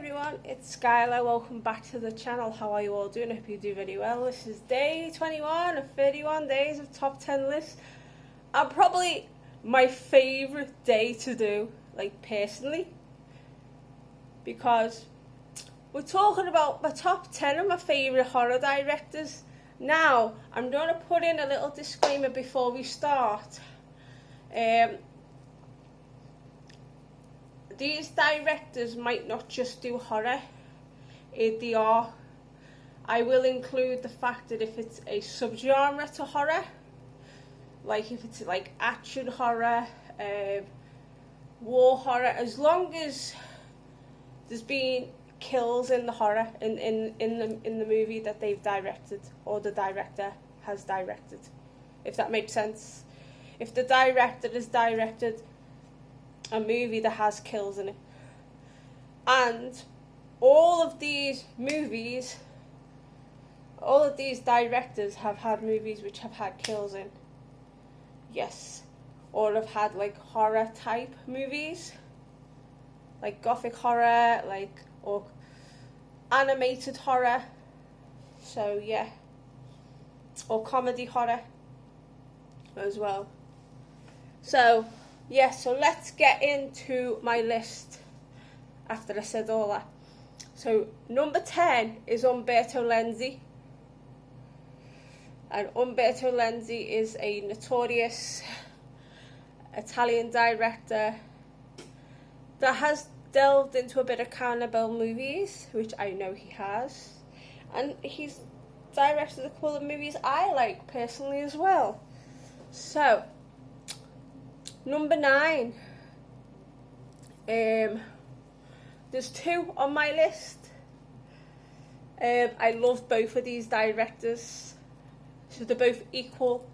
everyone, it's Skyla. Welcome back to the channel. How are you all doing? I hope you do very well. This is day 21 of 31 days of top 10 lists. And probably my favourite day to do, like personally, because we're talking about my top 10 of my favourite horror directors. Now, I'm going to put in a little disclaimer before we start. These directors might not just do horror, they are. I will include the fact that if it's a subgenre to horror, like if it's like action horror, war horror, as long as there's been kills in the horror, in the movie that they've directed, or the director has directed, if that makes sense. If the director has directed a movie that has kills in it, and all of these movies, all of these directors have had movies which have had kills in, yes, or have had like horror type movies, like gothic horror, like, or animated horror, so yeah, or comedy horror as well. So yeah, so let's get into my list after I said all that. So number 10 is Umberto Lenzi. And Umberto Lenzi is a notorious Italian director that has delved into a bit of cannibal movies, which I know he has. And he's directed a couple of movies I like personally as well. So number 9, there's 2 on my list. I love both of these directors, so they're both equal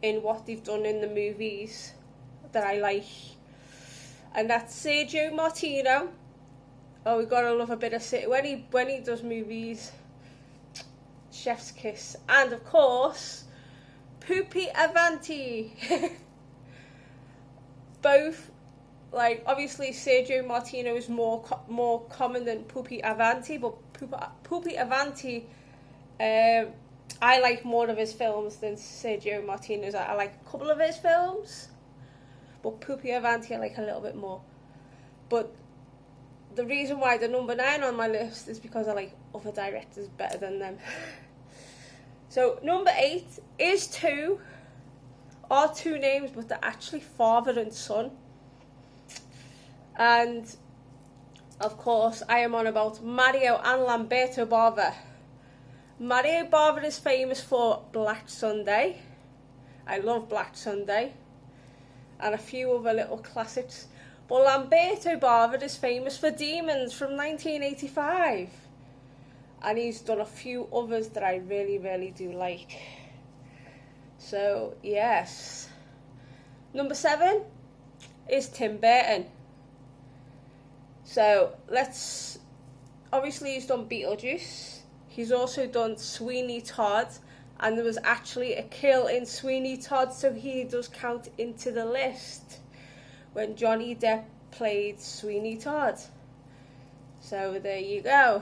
in what they've done in the movies that I like, and that's Sergio Martino. Oh, we gotta love a bit of when he does movies, chef's kiss, and of course, Pupi Avanti. Both, like, obviously Sergio Martino is more common than Pupi Avanti, but Pupi Avanti, I like more of his films than Sergio Martino's. I like a couple of his films, but Pupi Avanti I like a little bit more. But the reason why they're number 9 on my list is because I like other directors better than them. So number 8 is 2 names, but they're actually father and son. And of course I am on about Mario and Lamberto Bava. Mario Bava is famous for Black Sunday. I love Black Sunday and a few other little classics. But Lamberto Bava is famous for Demons from 1985. And he's done a few others that I really, really do like. So, yes. Number 7 is Tim Burton. So, obviously he's done Beetlejuice. He's also done Sweeney Todd. And there was actually a kill in Sweeney Todd, so he does count into the list when Johnny Depp played Sweeney Todd. So, there you go.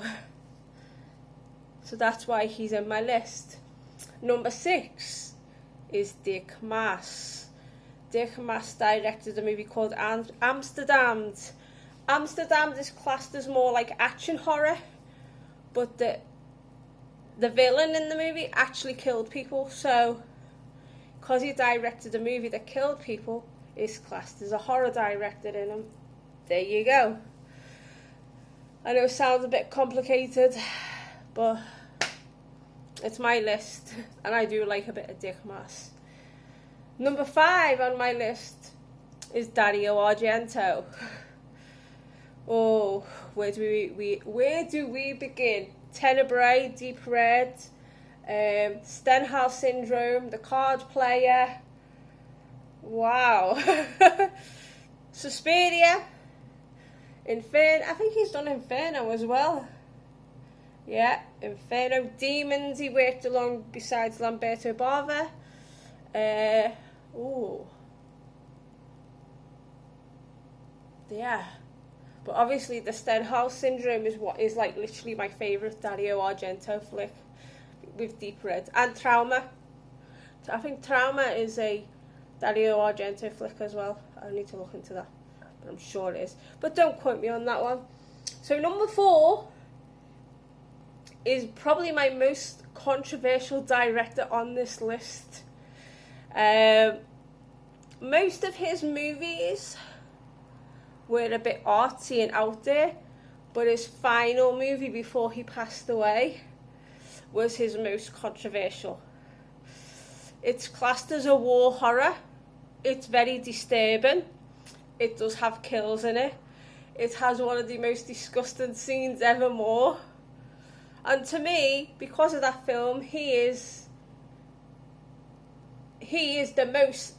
So that's why he's in my list. Number 6 is Dick Maas. Dick Maas directed a movie called Amsterdam. Amsterdam is classed as more like action horror, but the villain in the movie actually killed people. So, because he directed a movie that killed people, is classed as a horror director in him. There you go. I know it sounds a bit complicated, but it's my list, and I do like a bit of Dick Maas. Number 5 on my list is Dario Argento. Oh, where do we begin? Tenebrae, Deep Red, Stenhouse Syndrome, The Card Player. Wow. Suspiria, Inferno. I think he's done Inferno as well. Yeah, Inferno. Demons, he worked along besides Lamberto Bava. Yeah. But obviously the Stenhouse Syndrome is what is like literally my favourite Dario Argento flick with Deep Red. And Trauma. I think Trauma is a Dario Argento flick as well. I need to look into that, but I'm sure it is. But don't quote me on that one. So number 4 is probably my most controversial director on this list. Most of his movies were a bit artsy and out there, but his final movie before he passed away was his most controversial. It's classed as a war horror. It's very disturbing. It does have kills in it. It has one of the most disgusting scenes evermore. And to me, because of that film, he is the most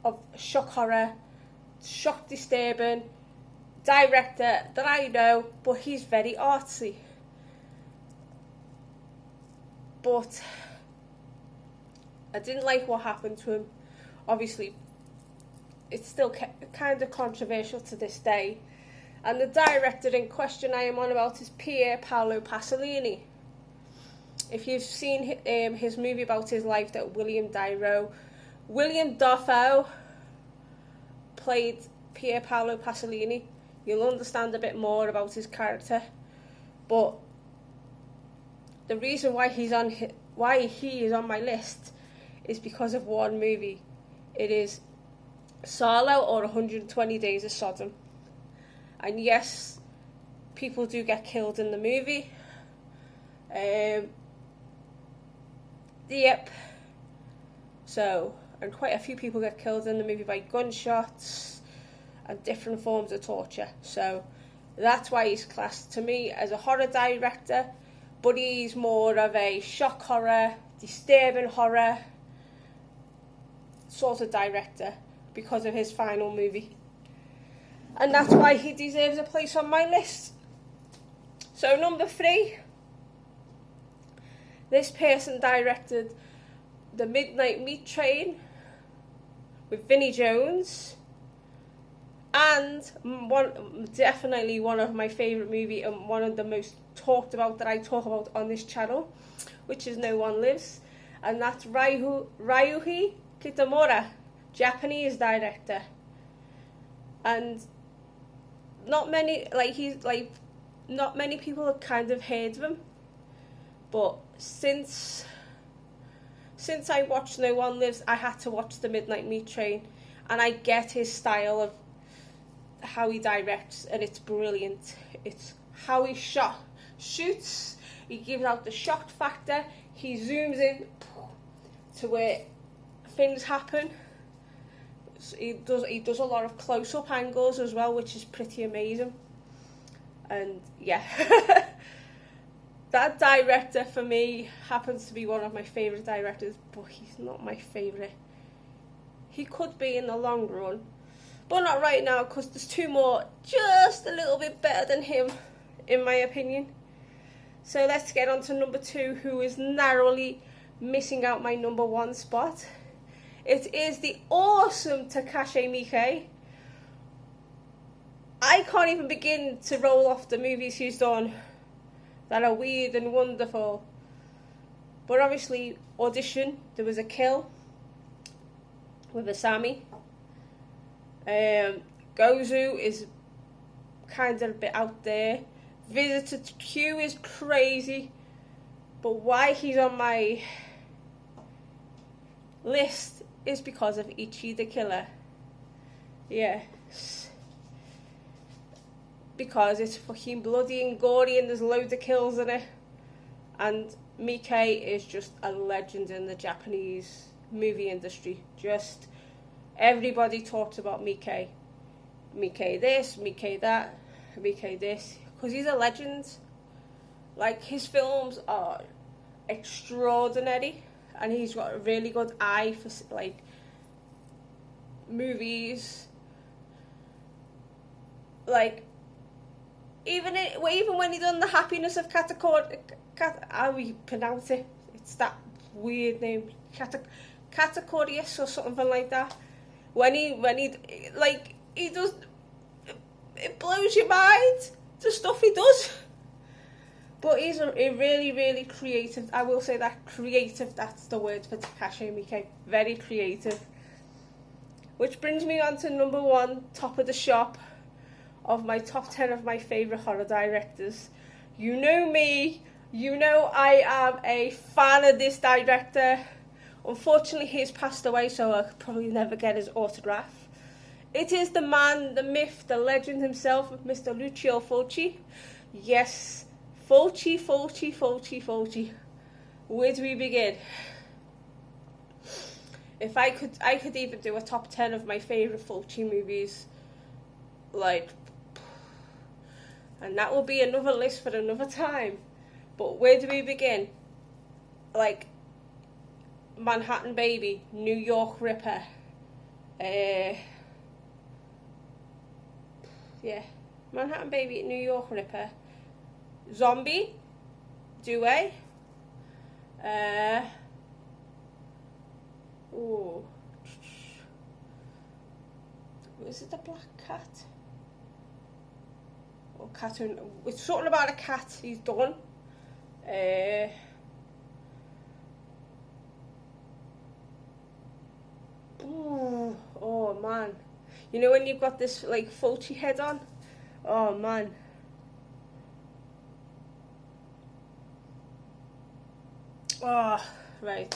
of shock horror, shock disturbing director that I know, but he's very artsy. But I didn't like what happened to him. Obviously, it's still kind of controversial to this day. And the director in question I am on about is Pier Paolo Pasolini. If you've seen his movie about his life that William Dafoe played Pier Paolo Pasolini, you'll understand a bit more about his character. But the reason why he is on my list is because of one movie. It is Salo or 120 Days of Sodom. And yes, people do get killed in the movie. Yep. So, and quite a few people get killed in the movie by gunshots and different forms of torture. So, that's why he's classed to me as a horror director, but he's more of a shock horror, disturbing horror sort of director because of his final movie. And that's why he deserves a place on my list. So number 3, this person directed The Midnight Meat Train with Vinnie Jones, and definitely one of my favourite movies and one of the most talked about that I talk about on this channel, which is No One Lives, and that's Ryuhei Kitamura, Japanese director. And not many people have kind of heard of him, but since I watched No One Lives, I had to watch The Midnight Meat Train, and I get his style of how he directs, and it's brilliant. It's how he shoots, he gives out the shock factor, he zooms in to where things happen. He does a lot of close-up angles as well, which is pretty amazing. And yeah, that director for me happens to be one of my favourite directors, but he's not my favourite. He could be in the long run, but not right now, because there's 2 more just a little bit better than him, in my opinion. So let's get on to number 2, who is narrowly missing out my number 1 spot. It is the awesome Takashi Miike. I can't even begin to roll off the movies he's done that are weird and wonderful. But obviously, Audition, there was a kill with Asami. Gozu is kind of a bit out there. Visitor to Q is crazy. But why he's on my list is because of Ichi the Killer. Yes. Because it's fucking bloody and gory and there's loads of kills in it. And Miike is just a legend in the Japanese movie industry. Just everybody talks about Miike. Miike this, Miike that, Miike this. Because he's a legend. Like, his films are extraordinary. And he's got a really good eye for, like, movies. Like, even when he done The Happiness of how we pronounce it? It's that weird name, Katakorius or something like that. When he does it blows your mind, the stuff he does. But he's a really, really creative. I will say that creative, that's the word for Takashi Miike. Very creative. Which brings me on to number 1, top of the shop of my top 10 of my favourite horror directors. You know me. You know I am a fan of this director. Unfortunately, he's passed away, so I could probably never get his autograph. It is the man, the myth, the legend himself, Mr. Lucio Fulci. Yes, Fulci. Where do we begin? If I could even do a top 10 of my favourite Fulci movies. Like, and that will be another list for another time. But where do we begin? Like, Manhattan Baby, New York Ripper, yeah, Manhattan Baby, New York Ripper, Zombie, Dewey, ooh, is it the Black Cat? Or cartoon? It's something about a cat he's done. Ooh, oh man, you know when you've got this like Fulci head on? Oh man. Oh, right.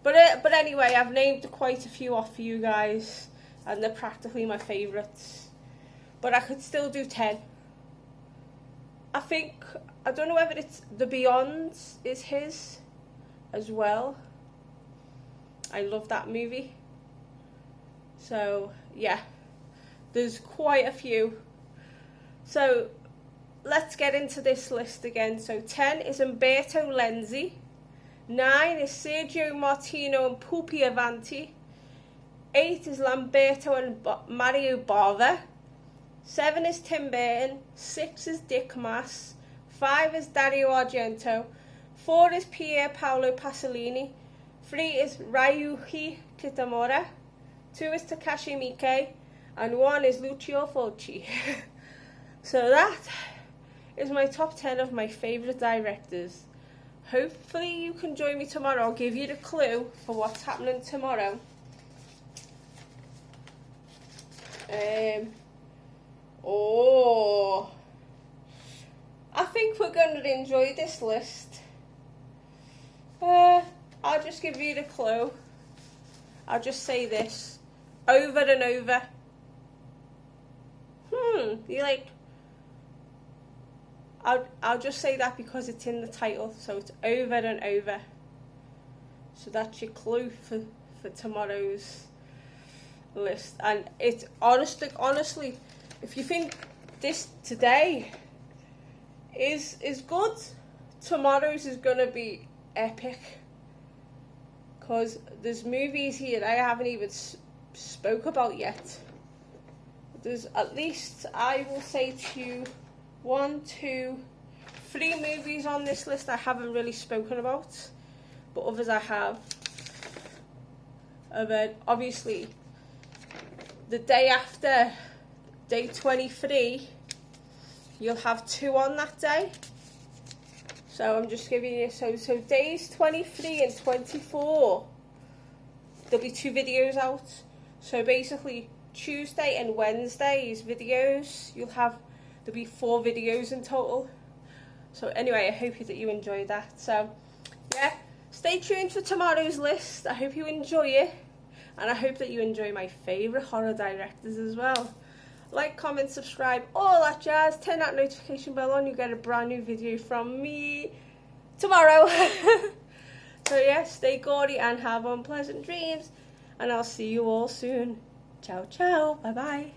But anyway, I've named quite a few off for you guys, and they're practically my favourites. But I could still do 10. I don't know whether it's The Beyond is his as well. I love that movie. So, yeah, there's quite a few. So, let's get into this list again. So, 10 is Umberto Lenzi. 9 is Sergio Martino and Pupi Avanti. 8 is Lamberto and Mario Bava. 7 is Tim Burton. 6 is Dick Maas. 5 is Dario Argento. 4 is Pier Paolo Pasolini. 3 is Ryuichi Kitamura. 2 is Takashi Miike. And 1 is Lucio Fulci. So that is my top 10 of my favourite directors. Hopefully you can join me tomorrow. I'll give you the clue for what's happening tomorrow. I think we're going to enjoy this list. I'll just give you the clue. I'll just say this over and over. You like? I'll just say that because it's in the title, so it's over and over. So that's your clue for tomorrow's list. And it's honestly, if you think this today is good, tomorrow's is gonna be epic. Because there's movies here that I haven't even spoke about yet. There's at least, I will say to you, 1, 2, 3 movies on this list I haven't really spoken about, but others I have. And then obviously the day after, day 23, you'll have 2 on that day. So I'm just giving you, so days 23 and 24, there'll be 2 videos out. So basically Tuesday and Wednesday's videos, there'll be 4 videos in total. So anyway, I hope that you enjoyed that. So yeah, stay tuned for tomorrow's list. I hope you enjoy it, and I hope that you enjoy my favourite horror directors as well. Like, comment, subscribe, all that jazz. Turn that notification bell on, you get a brand new video from me tomorrow. So yeah, stay gaudy and have unpleasant dreams, and I'll see you all soon. Ciao ciao, bye bye.